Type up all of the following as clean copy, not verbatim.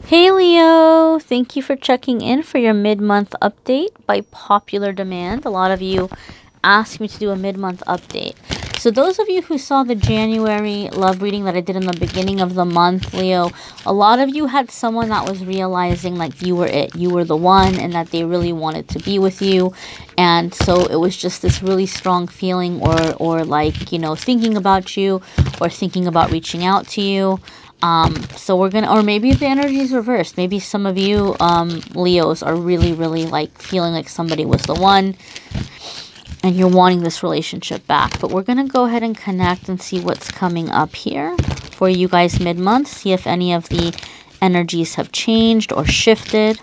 Hey Leo, thank you for checking in for your mid-month update by popular demand. A lot of you asked me to do a mid-month update. So those of you who saw the January love reading that I did in the beginning of the month, Leo, a lot of you had someone that was realizing like you were it, you were the one, and that they really wanted to be with you. And so it was just this really strong feeling or like, you know, thinking about you or thinking about reaching out to you. So we're gonna, or maybe the energy is reversed. Maybe some of you, Leos are really like feeling like somebody was the one and you're wanting this relationship back. But we're gonna go ahead and connect and see what's coming up here for you guys mid-month. See if any of the energies have changed or shifted.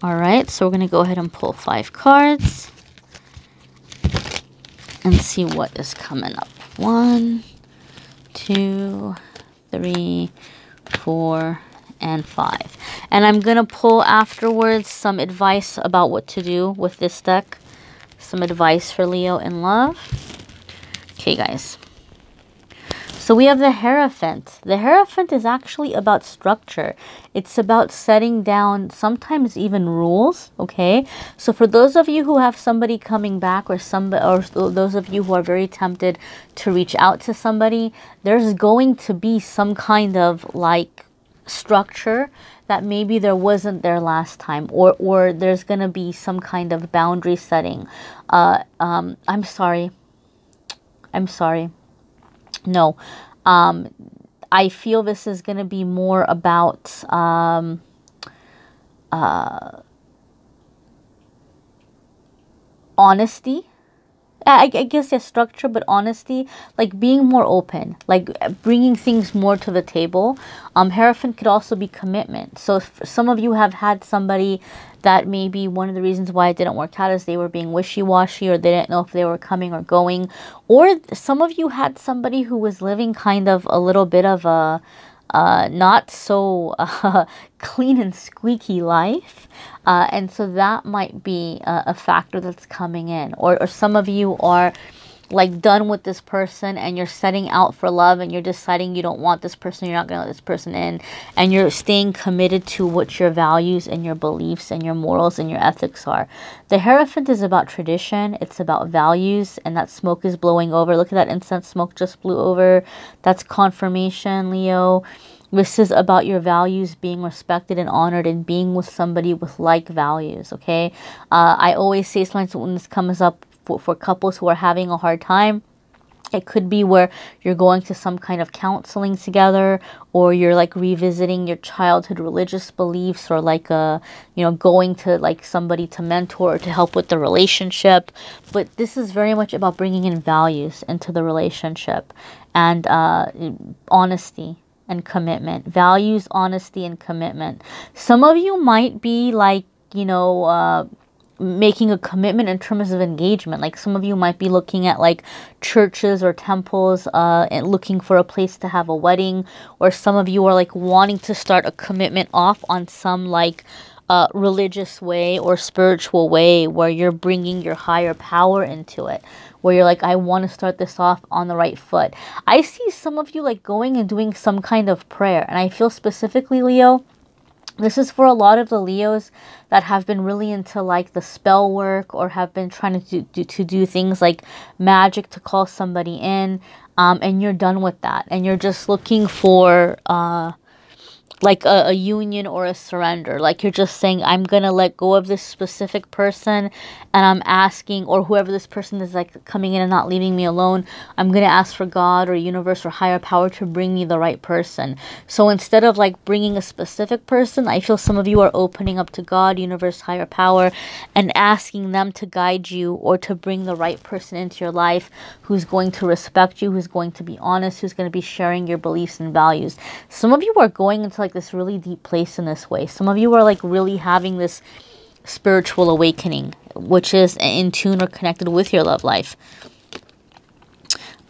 All right, so we're gonna go ahead and pull 5 cards and see what is coming up. 1, 2, 3, 4, and 5. And I'm going to pull afterwards some advice about what to do with this deck. Some advice for Leo in love. Okay, guys. So we have the Hierophant. The Hierophant is actually about structure. It's about setting down sometimes even rules, okay? So for those of you who have somebody coming back or those of you who are very tempted to reach out to somebody, there's going to be some kind of like structure that maybe there wasn't there last time, or there's going to be some kind of boundary setting. I'm sorry. No, I feel this is going to be more about honesty. I guess, yeah, structure, but honesty, like being more open, like bringing things more to the table. Hierophant could also be commitment. So if some of you have had somebody that maybe one of the reasons why it didn't work out is they were being wishy-washy, or they didn't know if they were coming or going. Or some of you had somebody who was living kind of a little bit of a not so clean and squeaky life. And so that might be a factor that's coming in. Or some of you are like done with this person and you're setting out for love and you're deciding you don't want this person, you're not going to let this person in, and you're staying committed to what your values and your beliefs and your morals and your ethics are. The Hierophant is about tradition, it's about values, and that smoke is blowing over. Look at that incense smoke just blew over. That's confirmation, Leo. This is about your values being respected and honored and being with somebody with like values, okay? I always say sometimes when this comes up for couples who are having a hard time, it could be where you're going to some kind of counseling together, or you're like revisiting your childhood religious beliefs, or like you know, going to like somebody to mentor or to help with the relationship. But this is very much about bringing in values into the relationship, and honesty and commitment. Values, honesty, and commitment. Some of you might be like, you know, making a commitment in terms of engagement. Like some of you might be looking at like churches or temples and looking for a place to have a wedding, or some of you are like wanting to start a commitment off on some like religious way or spiritual way where you're bringing your higher power into it, where you're like, I want to start this off on the right foot. I see some of you like going and doing some kind of prayer, and I feel specifically, Leo, this is for a lot of the Leos that have been really into like the spell work, or have been trying to do things like magic to call somebody in, and you're done with that, and you're just looking for like a union or a surrender. Like you're just saying, I'm gonna let go of this specific person, and I'm asking, or whoever this person is like coming in and not leaving me alone, I'm gonna ask for God or universe or higher power to bring me the right person. So instead of like bringing a specific person, I feel some of you are opening up to God, universe, higher power, and asking them to guide you or to bring the right person into your life who's going to respect you, who's going to be honest, who's going to be sharing your beliefs and values. Some of you are going into like this really deep place in this way. Some of you are like really having this spiritual awakening, which is in tune or connected with your love life.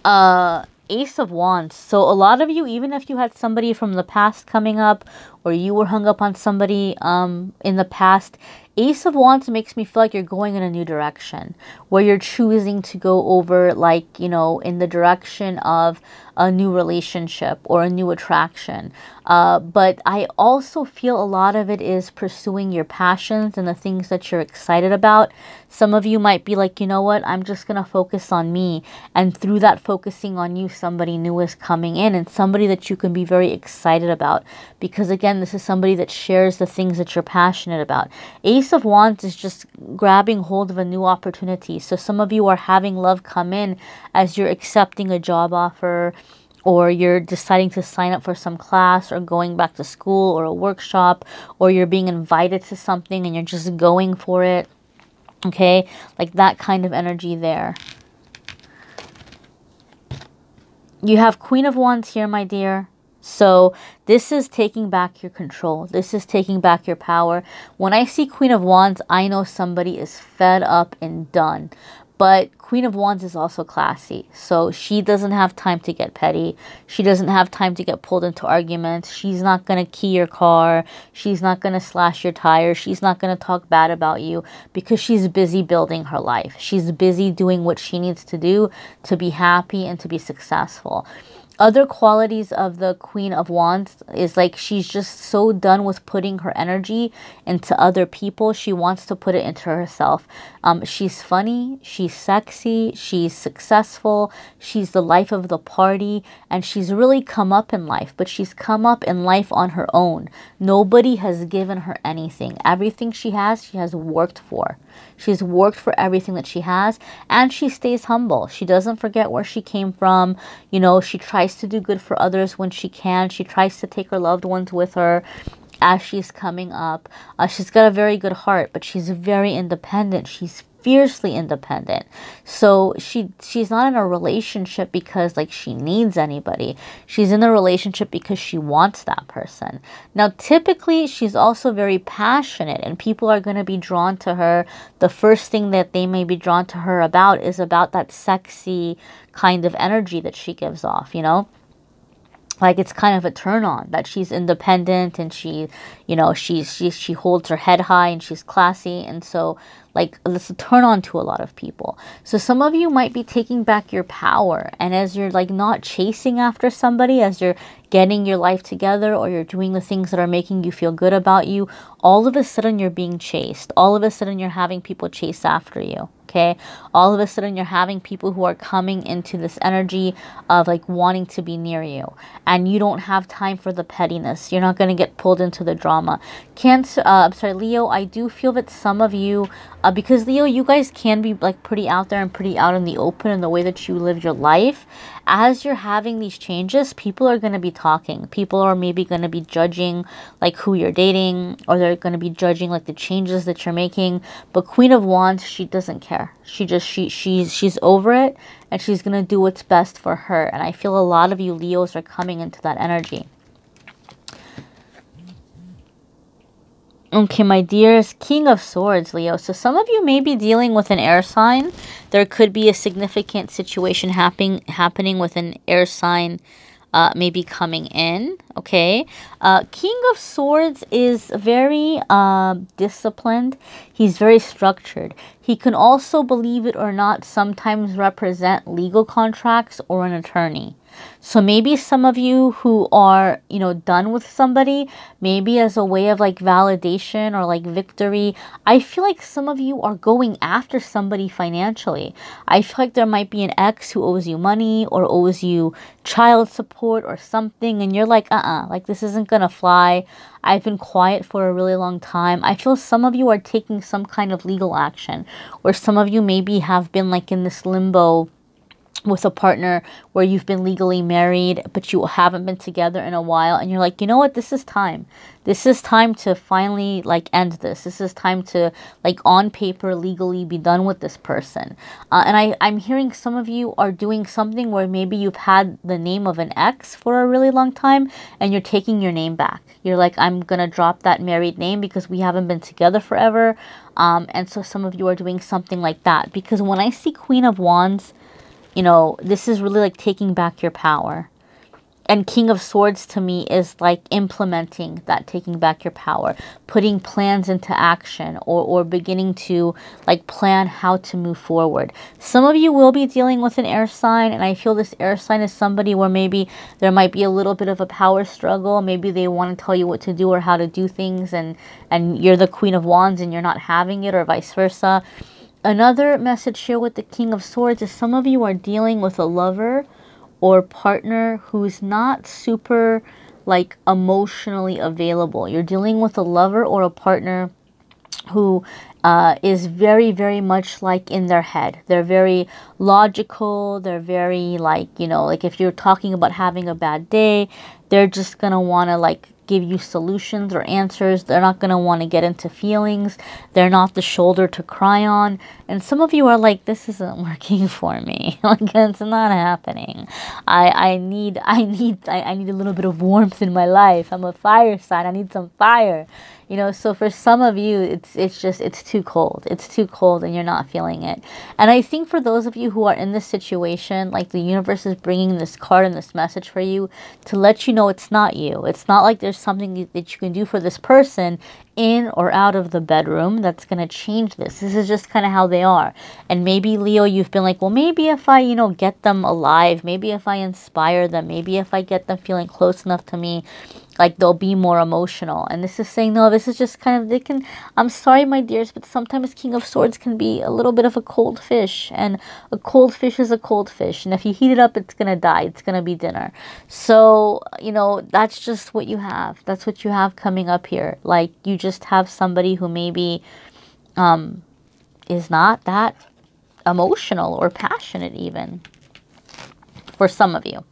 Ace of Wands. So a lot of you, even if you had somebody from the past coming up, or you were hung up on somebody in the past. Ace of Wands makes me feel like you're going in a new direction, where you're choosing to go over, like, you know, in the direction of a new relationship or a new attraction. But I also feel a lot of it is pursuing your passions and the things that you're excited about. Some of you might be like, you know what, I'm just going to focus on me. And through that focusing on you, somebody new is coming in, and somebody that you can be very excited about. Because again, this is somebody that shares the things that you're passionate about. Ace of Wands is just grabbing hold of a new opportunity. So some of you are having love come in as you're accepting a job offer, or you're deciding to sign up for some class, or going back to school or a workshop, or you're being invited to something and you're just going for it. Okay, like that kind of energy there. You have Queen of Wands here, my dear. So this is taking back your control. This is taking back your power. When I see Queen of Wands, I know somebody is fed up and done. But Queen of Wands is also classy. So she doesn't have time to get petty. She doesn't have time to get pulled into arguments. She's not going to key your car. She's not going to slash your tires. She's not going to talk bad about you, because she's busy building her life. She's busy doing what she needs to do to be happy and to be successful. Other qualities of the Queen of Wands is like she's just so done with putting her energy into other people. She wants to put it into herself. She's funny, she's sexy, she's successful, she's the life of the party, and she's really come up in life, but she's come up in life on her own. Nobody has given her anything. Everything she has worked for. She's worked for everything that she has, and she stays humble. She doesn't forget where she came from. You know, she tries to do good for others when she can. She tries to take her loved ones with her as she's coming up. She's got a very good heart, but she's very independent. She's fiercely independent. So she's not in a relationship because like she needs anybody. She's in a relationship because she wants that person. Now typically she's also very passionate, and people are going to be drawn to her. The first thing that they may be drawn to her about is about that sexy kind of energy that she gives off, you know? Like it's kind of a turn on that she's independent, and she, you know, she holds her head high, and she's classy. And so like it's a turn on to a lot of people. So some of you might be taking back your power, and as you're like not chasing after somebody, as you're getting your life together, or you're doing the things that are making you feel good about you, all of a sudden you're being chased. All of a sudden you're having people chase after you. Okay, all of a sudden you're having people who are coming into this energy of like wanting to be near you, and you don't have time for the pettiness. You're not going to get pulled into the drama. Cancer, I'm sorry, Leo, I do feel that some of you, because Leo, you guys can be like pretty out there and pretty out in the open in the way that you live your life. As you're having these changes, people are going to be talking. People are maybe going to be judging like who you're dating, or they're going to be judging like the changes that you're making. But Queen of Wands, she doesn't care. She's over it, and she's going to do what's best for her. And I feel a lot of you Leos are coming into that energy. Okay, my dears, King of Swords, Leo. So some of you may be dealing with an air sign. There could be a significant situation happening with an air sign maybe coming in, okay? King of Swords is very disciplined. He's very structured. He can also, believe it or not, sometimes represent legal contracts or an attorney. So maybe some of you who are, you know, done with somebody, maybe as a way of like validation or like victory, I feel like some of you are going after somebody financially. I feel like there might be an ex who owes you money or owes you child support or something, and you're like, like this isn't gonna fly. I've been quiet for a really long time. I feel some of you are taking some kind of legal action, or some of you maybe have been like in this limbo with a partner where you've been legally married, but you haven't been together in a while, and you're like, you know what, this is time. This is time to finally like end this. This is time to like on paper legally be done with this person. And I'm hearing some of you are doing something where maybe you've had the name of an ex for a really long time, and you're taking your name back. You're like, I'm gonna drop that married name because we haven't been together forever. And so some of you are doing something like that, because when I see Queen of Wands, you know, this is really like taking back your power. And King of Swords to me is like implementing that, taking back your power, putting plans into action, or beginning to like plan how to move forward. Some of you will be dealing with an air sign, and I feel this air sign is somebody where maybe there might be a little bit of a power struggle. Maybe they want to tell you what to do or how to do things, and you're the Queen of Wands and you're not having it, or vice versa. Another message here with the King of Swords is some of you are dealing with a lover or partner who's not super like emotionally available. You're dealing with a lover or a partner who is very, very much like in their head. They're very logical. They're very like, you know, like if you're talking about having a bad day, they're just going to want to like give you solutions or answers. They're not going to want to get into feelings. They're not the shoulder to cry on. And some of you are like, this isn't working for me. Like, it's not happening. I need a little bit of warmth in my life. I'm a fire sign. I need some fire. You know, so for some of you, it's too cold. It's too cold and you're not feeling it. And I think for those of you who are in this situation, like the universe is bringing this card and this message for you to let you know it's not you. It's not like there's something that you can do for this person in or out of the bedroom that's going to change this. This is just kind of how they are. And maybe, Leo, you've been like, well, maybe if I, you know, get them alive, maybe if I inspire them, maybe if I get them feeling close enough to me, like they'll be more emotional. And this is saying, no, this is just kind of, I'm sorry, my dears, but sometimes King of Swords can be a little bit of a cold fish. And a cold fish is a cold fish. And if you heat it up, it's going to die. It's going to be dinner. So, you know, that's just what you have. That's what you have coming up here. Like, you just have somebody who maybe is not that emotional or passionate even, for some of you.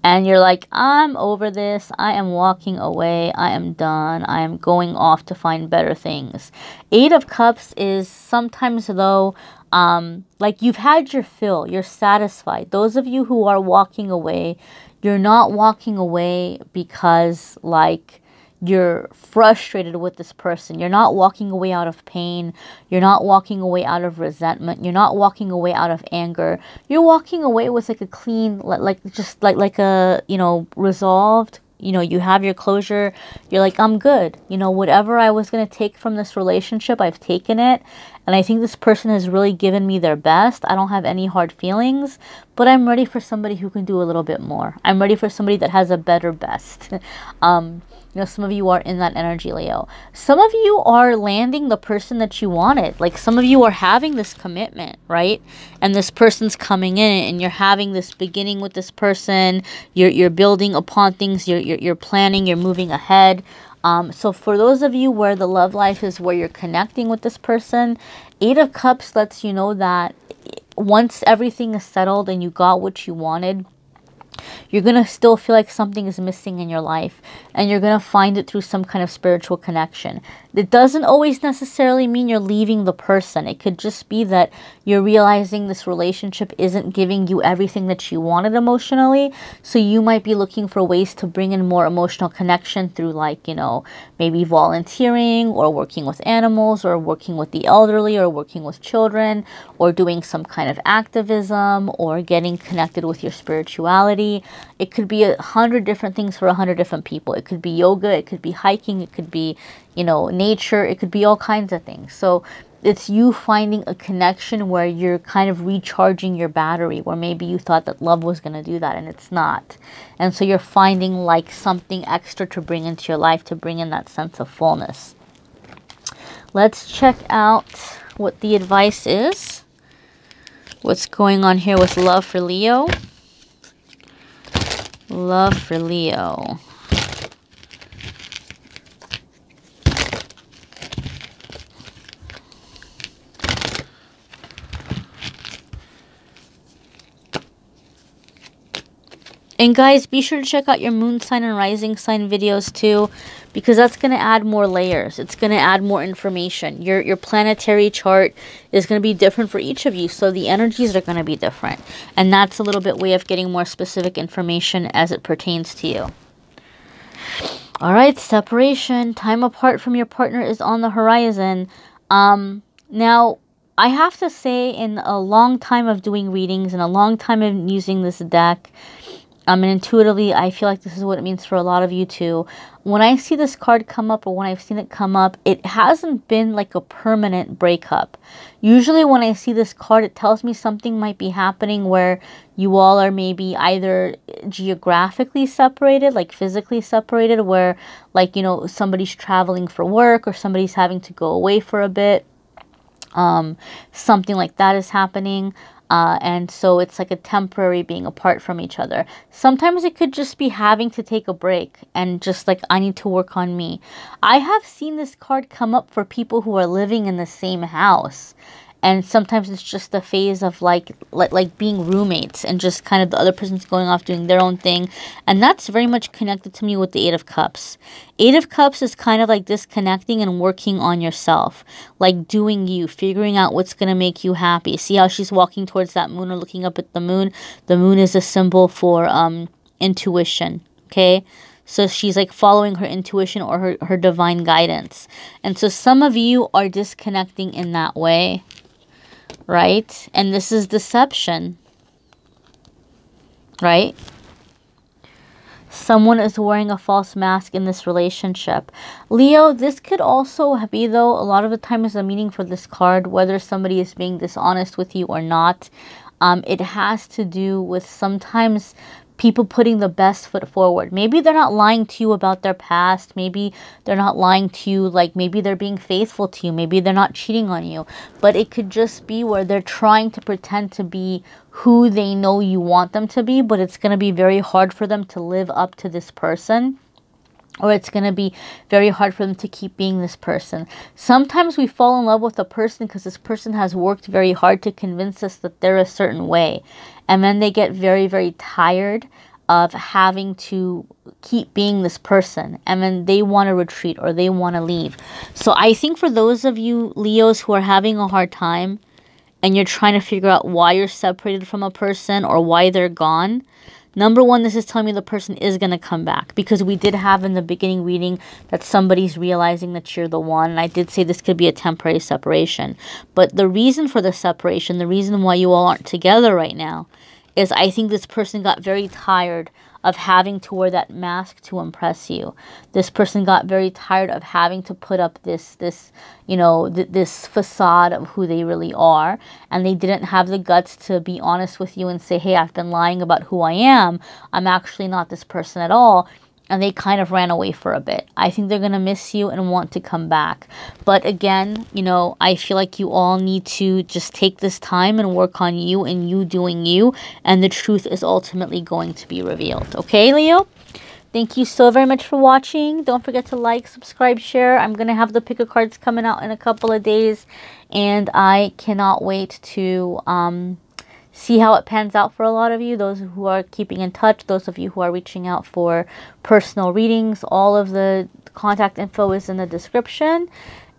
And you're like, I'm over this. I am walking away. I am done. I am going off to find better things. 8 of Cups is sometimes, though, like you've had your fill. You're satisfied. Those of you who are walking away, you're not walking away because, like, you're frustrated with this person. You're not walking away out of pain. You're not walking away out of resentment. You're not walking away out of anger. You're walking away with like a clean, like a, you know, resolved, you know, you have your closure. You're like, I'm good. You know, whatever I was going to take from this relationship, I've taken it. And I think this person has really given me their best. I don't have any hard feelings, but I'm ready for somebody who can do a little bit more. I'm ready for somebody that has a better best. You know, some of you are in that energy, Leo. Some of you are landing the person that you wanted. Like, some of you are having this commitment, right? And this person's coming in, and you're having this beginning with this person. You're building upon things. You're planning. You're moving ahead. So for those of you where the love life is where you're connecting with this person, 8 of Cups lets you know that once everything is settled and you got what you wanted, you're going to still feel like something is missing in your life, and you're going to find it through some kind of spiritual connection. It doesn't always necessarily mean you're leaving the person. It could just be that you're realizing this relationship isn't giving you everything that you wanted emotionally. So you might be looking for ways to bring in more emotional connection through, like, you know, maybe volunteering or working with animals or working with the elderly or working with children or doing some kind of activism or getting connected with your spirituality. It could be 100 different things for 100 different people. It could be yoga. It could be hiking. It could be, you know, nature. It could be all kinds of things. So it's you finding a connection where you're kind of recharging your battery, where maybe you thought that love was going to do that and it's not. And so you're finding like something extra to bring into your life to bring in that sense of fullness. Let's check out what the advice is. What's going on here with love for Leo? Love for Leo. And guys, be sure to check out your moon sign and rising sign videos too, because that's going to add more layers. It's going to add more information. Your planetary chart is going to be different for each of you, so the energies are going to be different. And that's a little bit way of getting more specific information as it pertains to you. All right, separation. Time apart from your partner is on the horizon. Now, I have to say, in a long time of doing readings and a long time of using this deck, And intuitively, I feel like this is what it means for a lot of you too. When I see this card come up, or when I've seen it come up, it hasn't been like a permanent breakup. Usually when I see this card, it tells me something might be happening where you all are maybe either geographically separated, like physically separated, where like, you know, somebody's traveling for work or somebody's having to go away for a bit. Something like that is happening. And so it's like a temporary being apart from each other. Sometimes it could just be having to take a break and just like, I need to work on me. I have seen this card come up for people who are living in the same house. And sometimes it's just a phase of like being roommates and just kind of the other person's going off doing their own thing. And that's very much connected to me with the Eight of Cups. Eight of Cups is kind of like disconnecting and working on yourself. Like doing you, figuring out what's going to make you happy. See how she's walking towards that moon or looking up at the moon? The moon is a symbol for intuition, okay? So she's like following her intuition or her divine guidance. And so some of you are disconnecting in that way. Right? And this is deception. Right? Someone is wearing a false mask in this relationship. Leo, this could also be, though, a lot of the time is a meaning for this card, whether somebody is being dishonest with you or not. It has to do with sometimes people putting the best foot forward. Maybe they're not lying to you about their past. Maybe they're not lying to you, like maybe they're being faithful to you. Maybe they're not cheating on you. But it could just be where they're trying to pretend to be who they know you want them to be, but it's going to be very hard for them to live up to this person. Or it's going to be very hard for them to keep being this person. Sometimes we fall in love with a person because this person has worked very hard to convince us that they're a certain way. And then they get very, very tired of having to keep being this person. And then they want to retreat or they want to leave. So I think for those of you Leos who are having a hard time and you're trying to figure out why you're separated from a person or why they're gone, number one, this is telling me the person is going to come back, because we did have in the beginning reading that somebody's realizing that you're the one. And I did say this could be a temporary separation. But the reason for the separation, the reason why you all aren't together right now, is I think this person got very tired of having to wear that mask to impress you. This person got very tired of having to put up this facade of who they really are. And they didn't have the guts to be honest with you and say, hey, I've been lying about who I am. I'm actually not this person at all. And they kind of ran away for a bit. I think they're going to miss you and want to come back. But again, I feel like you all need to just take this time and work on you and you doing you. And the truth is ultimately going to be revealed. Okay, Leo? Thank you so very much for watching. Don't forget to like, subscribe, share. I'm going to have the pick of cards coming out in a couple of days. And I cannot wait to see how it pans out for a lot of you, those who are keeping in touch, those of you who are reaching out for personal readings. All of the contact info is in the description,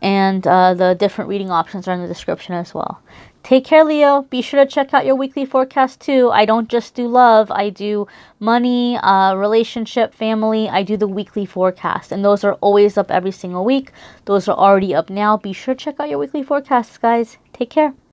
and the different reading options are in the description as well. Take care, Leo. Be sure to check out your weekly forecast too. I don't just do love. I do money, relationship, family. I do the weekly forecast, and those are always up every single week. Those are already up now. Be sure to check out your weekly forecasts, guys. Take care.